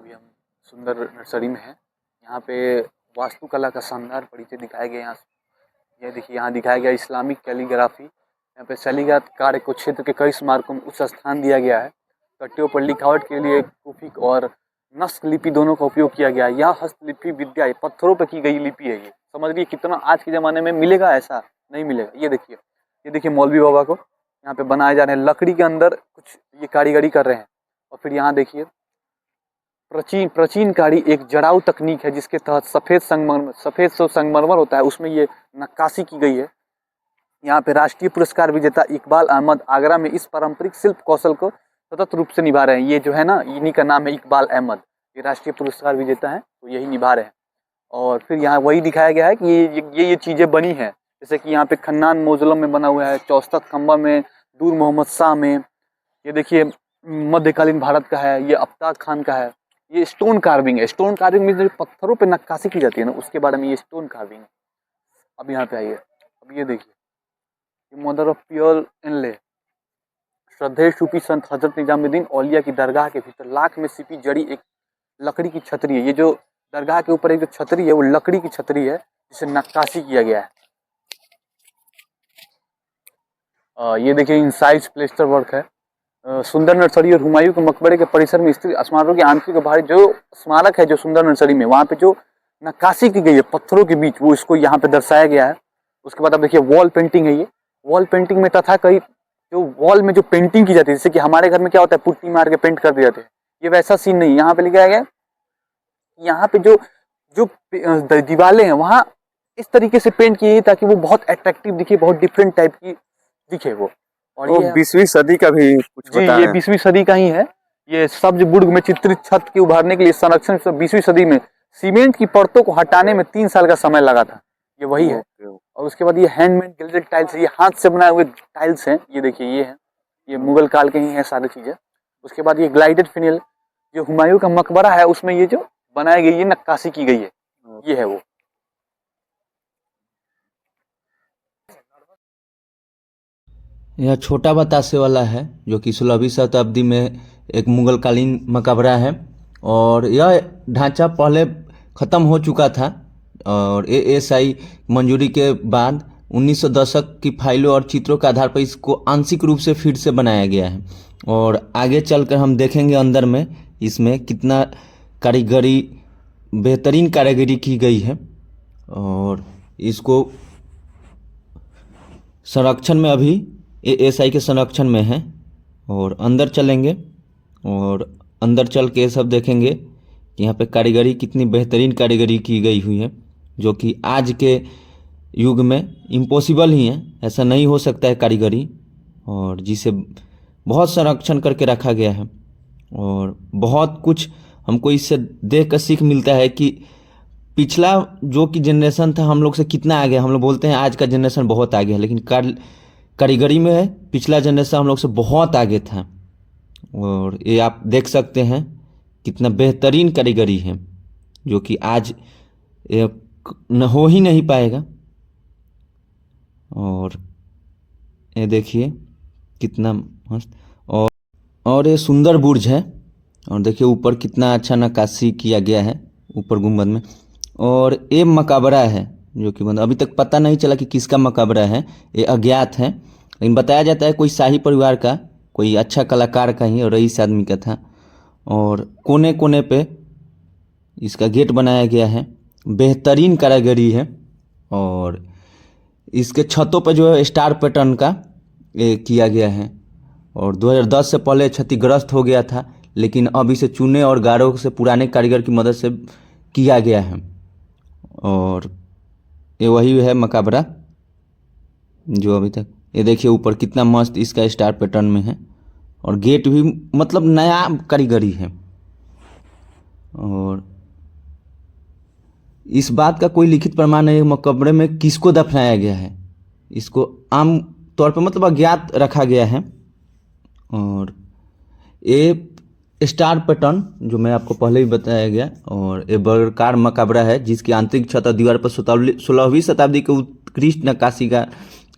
अभी हम सुंदर नर्सरी में हैं। यहाँ पे वास्तुकला का शानदार परिचय दिखाया गया है। ये देखिए, यहाँ दिखाया गया इस्लामिक कैलीग्राफी। यहाँ पे शैलीगत कार्य को क्षेत्र के कई स्मारकों में उच्च स्थान दिया गया है। पट्टियों पर लिखावट के लिए कुफिक और नस्क लिपि दोनों का उपयोग किया गया है। यह हस्तलिपि विद्या पत्थरों पर की गई लिपि है। ये समझ लीजिए कितना आज के ज़माने में मिलेगा, ऐसा नहीं मिलेगा। ये देखिए मौलवी बाबा को यहाँ पे बनाए जा रहे हैं। लकड़ी के अंदर कुछ ये कारीगरी कर रहे हैं। और फिर यहाँ देखिए प्राचीन कारी एक जड़ाऊ तकनीक है, जिसके तहत सफ़ेद संगमरमर होता है, उसमें ये नक्काशी की गई है। यहाँ पे राष्ट्रीय पुरस्कार विजेता इकबाल अहमद आगरा में इस पारंपरिक शिल्प कौशल को सतत रूप से निभा रहे हैं। ये जो है ना, इन्हीं का नाम है इकबाल अहमद, ये राष्ट्रीय पुरस्कार विजेता है, तो यही निभा रहे हैं। और फिर यहाँ वही दिखाया गया है कि ये चीज़ें बनी हैं, जैसे कि यहाँ पे खन्नान मौजलम में बना हुआ है, चौस्तक खम्बा में, दूर मोहम्मद शाह में। ये देखिए मध्यकालीन भारत का है, ये अफ्ताब खान का है। ये स्टोन कार्विंग है। स्टोन कार्विंग में जो पत्थरों पे नक्काशी की जाती है ना, उसके बारे में ये स्टोन कार्विंग है। अब यहाँ पे आइए, अब ये देखिए, ये मदर ऑफ प्योर इनले, श्रद्धेय सूफी संत हजरत निजामुद्दीन औलिया की दरगाह के भीतर लाख में सिपी जड़ी एक लकड़ी की छतरी है। ये जो दरगाह के ऊपर एक जो छतरी है, वो लकड़ी की छतरी है, जिसे नक्काशी किया गया है। ये देखिए इंसाइज प्लेस्टर वर्क है। सुंदर नर्सरी और हुमायूं के मकबरे के परिसर में स्थित स्मारकों की आंतरिक बाहरी जो स्मारक है, जो सुंदर नर्सरी में, वहाँ पे जो नक्काशी की गई है पत्थरों के बीच, वो इसको यहाँ पे दर्शाया गया है। उसके बाद आप देखिए वॉल पेंटिंग है। ये वॉल पेंटिंग में तथा कई जो वॉल में जो पेंटिंग की जाती है, जैसे कि हमारे घर में क्या होता है, पुट्टी मार के पेंट कर दिए जाते हैं, ये वैसा सीन नहीं। यहाँ पे लिखा गया यहाँ पे जो दीवारें हैं, वहाँ इस तरीके से पेंट की गई ताकि वो बहुत अट्रैक्टिव दिखे, बहुत डिफरेंट टाइप की दिखे वो। और ये 20वीं सदी का भी कुछ जी, ये 20वीं सदी का ही है। ये सब्ज बुर्ग में चित्रित छत के उभारने के लिए संरक्षण 20वीं सदी में सीमेंट की परतों को हटाने में 3 साल का समय लगा था। ये वही है। और उसके बाद ये हैंडमेड गिल्डेड टाइल्स, ये हाथ से बनाए हुए टाइल्स हैं। ये देखिए, ये है, ये मुगल काल के ही है सारी चीजें। उसके बाद ये ग्लाइडेड फिनेल, जो हुमायूं का मकबरा है, उसमें ये जो बनाई गई है, नक्काशी की गई है, ये है वो। यह छोटा बतासे वाला है, जो कि 16वीं शताब्दी में एक मुगलकालीन मकबरा है। और यह ढांचा पहले ख़त्म हो चुका था, और ASI मंजूरी के बाद 1900 दशक की फाइलों और चित्रों के आधार पर इसको आंशिक रूप से फिर से बनाया गया है। और आगे चलकर हम देखेंगे अंदर में इसमें कितना कारीगरी, बेहतरीन कारीगरी की गई है। और इसको संरक्षण में अभी ASI के संरक्षण में है। और अंदर चलेंगे और अंदर चल के सब देखेंगे कि यहाँ पे कारीगरी कितनी बेहतरीन कारीगरी की गई हुई है, जो कि आज के युग में इम्पॉसिबल ही है, ऐसा नहीं हो सकता है कारीगरी, और जिसे बहुत संरक्षण करके रखा गया है। और बहुत कुछ हमको इससे देख कर सीख मिलता है कि पिछला जो कि जनरेशन था हम लोग से कितना आगे। हम लोग बोलते हैं आज का जनरेशन बहुत आगे है, लेकिन कारीगरी में है पिछला जनरेशन हम लोग से बहुत आगे था। और ये आप देख सकते हैं कितना बेहतरीन कारीगरी है, जो कि आज ये न हो ही नहीं पाएगा। और ये देखिए कितना मस्त, और ये सुंदर बुर्ज है। और देखिए ऊपर कितना अच्छा नक्काशी किया गया है ऊपर गुंबद में। और ये मकबरा है, जो कि मतलब अभी तक पता नहीं चला कि किसका मकबरा है, ये अज्ञात है, लेकिन बताया जाता है कोई शाही परिवार का, कोई अच्छा कलाकार का ही और रईस आदमी का था। और कोने कोने पे इसका गेट बनाया गया है, बेहतरीन कारीगरी है। और इसके छतों पर जो है स्टार पैटर्न का किया गया है। और 2010 से पहले क्षतिग्रस्त हो गया था, लेकिन अब इसे चूने और गारों से पुराने कारीगर की मदद से किया गया है। और ये वही है मकबरा जो अभी तक, ये देखिए ऊपर कितना मस्त इसका स्टार पैटर्न में है। और गेट भी मतलब नया कारीगरी है। और इस बात का कोई लिखित प्रमाण नहीं मकबरे में किसको दफनाया गया है, इसको आम तौर पर मतलब अज्ञात रखा गया है। और ये स्टार पैटर्न जो मैं आपको पहले ही बताया गया, और ये वर्गाकार मकबरा है, जिसकी आंतरिक छत और दीवार पर 16वीं शताब्दी के उत्कृष्ट नक्काशी का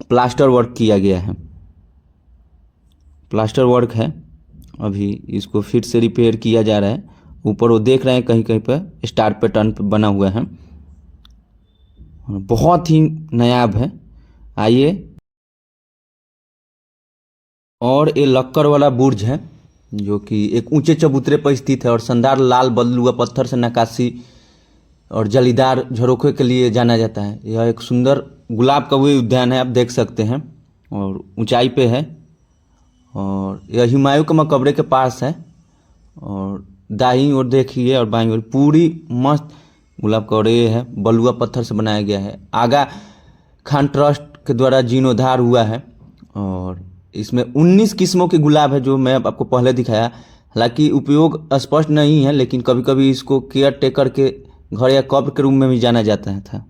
प्लास्टर वर्क किया गया है। प्लास्टर वर्क है, अभी इसको फिर से रिपेयर किया जा रहा है। ऊपर वो देख रहे हैं कहीं कहीं पे स्टार पैटर्न पे बना हुआ है, बहुत ही नायाब है। आइए, और ये लक्कर वाला बुर्ज है जो कि एक ऊंचे चबूतरे पर स्थित है और शानदार लाल बलुआ पत्थर से नक्काशी और जालीदार झरोखे के लिए जाना जाता है। यह एक सुंदर गुलाब का वो उद्यान है, आप देख सकते हैं, और ऊंचाई पे है। और यह हुमायूं के मकबरे के पास है। और दाईं ओर देखिए और बाईं ओर पूरी मस्त गुलाब का, और ये है बलुआ पत्थर से बनाया गया है। आगा खान ट्रस्ट के द्वारा जीर्णोद्धार हुआ है और इसमें 19 किस्मों के गुलाब है जो मैं आपको पहले दिखाया। हालांकि उपयोग स्पष्ट नहीं है, लेकिन कभी कभी इसको केयर टेकर के घर या कब्र के रूम में भी जाना जाता था।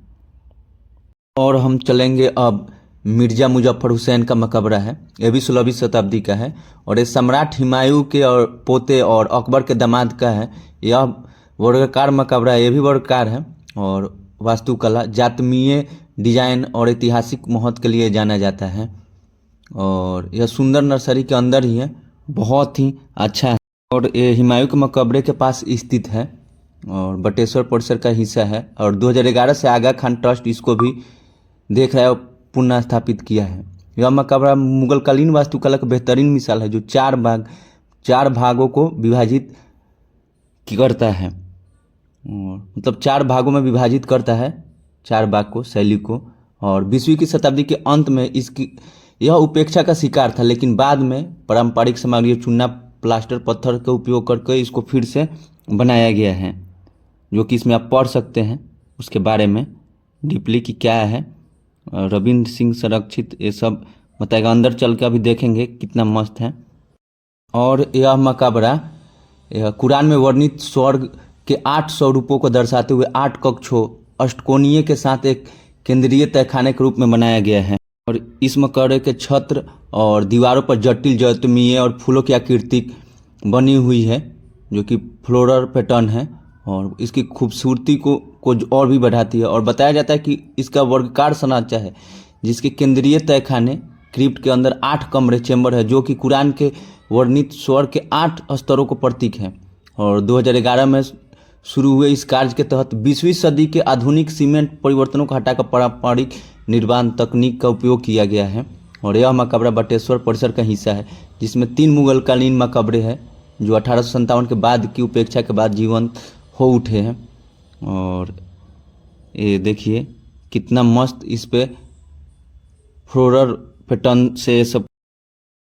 और हम चलेंगे अब मिर्जा मुजफ्फर हुसैन का मकबरा है। यह भी 16वीं शताब्दी का है और ये सम्राट हुमायूं के और पोते और अकबर के दामाद का है। यह वर्गाकार मकबरा है, ये भी वर्गाकार है और वास्तुकला, जातमीय डिजाइन और ऐतिहासिक महत्व के लिए जाना जाता है। और यह सुंदर नर्सरी के अंदर ही है, बहुत ही अच्छा है। और ये हुमायूं के मकबरे के पास स्थित है और बटेश्वर परिसर का हिस्सा है। और 2011 से आगा खान ट्रस्ट इसको भी देख रहा है और पुनः स्थापित किया है। यह मकबरा मुगलकालीन वास्तुकला का बेहतरीन मिसाल है जो चार भागों को विभाजित करता है, मतलब 4 भागों में विभाजित करता है, 4 भाग को, शैली को। और 20वीं की शताब्दी के अंत में इसकी यह उपेक्षा का शिकार था, लेकिन बाद में पारंपरिक सामग्री चूना, प्लास्टर, पत्थर का उपयोग करके इसको फिर से बनाया गया है, जो कि इसमें आप पढ़ सकते हैं उसके बारे में डीपली कि क्या है। रविंद्र सिंह संरक्षित ये सब बताएगा, अंदर चल के अभी देखेंगे कितना मस्त है। और यह मकबरा कुरान में वर्णित स्वर्ग के 8 स्वरूपों को दर्शाते हुए 8 कक्षों अष्टकोणीय के साथ एक केंद्रीय तहखाने के रूप में बनाया गया है। और इस मकबरे के छत्र और दीवारों पर जटिल जातमीय और फूलों की आकृति बनी हुई है जो कि फ्लोरल पैटर्न है और इसकी खूबसूरती को और भी बढ़ाती है। और बताया जाता है कि इसका वर्गाकार संरचना है जिसके केंद्रीय तहखाने क्रिप्ट के अंदर 8 कमरे चैम्बर है जो कि कुरान के वर्णित स्वर्ग के 8 स्तरों को प्रतीक है। और 2011 में शुरू हुए इस कार्य के तहत 20वीं सदी के आधुनिक सीमेंट परिवर्तनों को हटाकर पारंपरिक निर्माण तकनीक का उपयोग किया गया है। और यह मकबरा बटेश्वर परिसर का हिस्सा है जिसमें 3 मुगलकालीन मकबरे हैं जो 1857 के बाद की उपेक्षा के बाद जीवंत हो उठे हैं। और ये देखिए कितना मस्त इस पे फ्लोरल पैटर्न से सब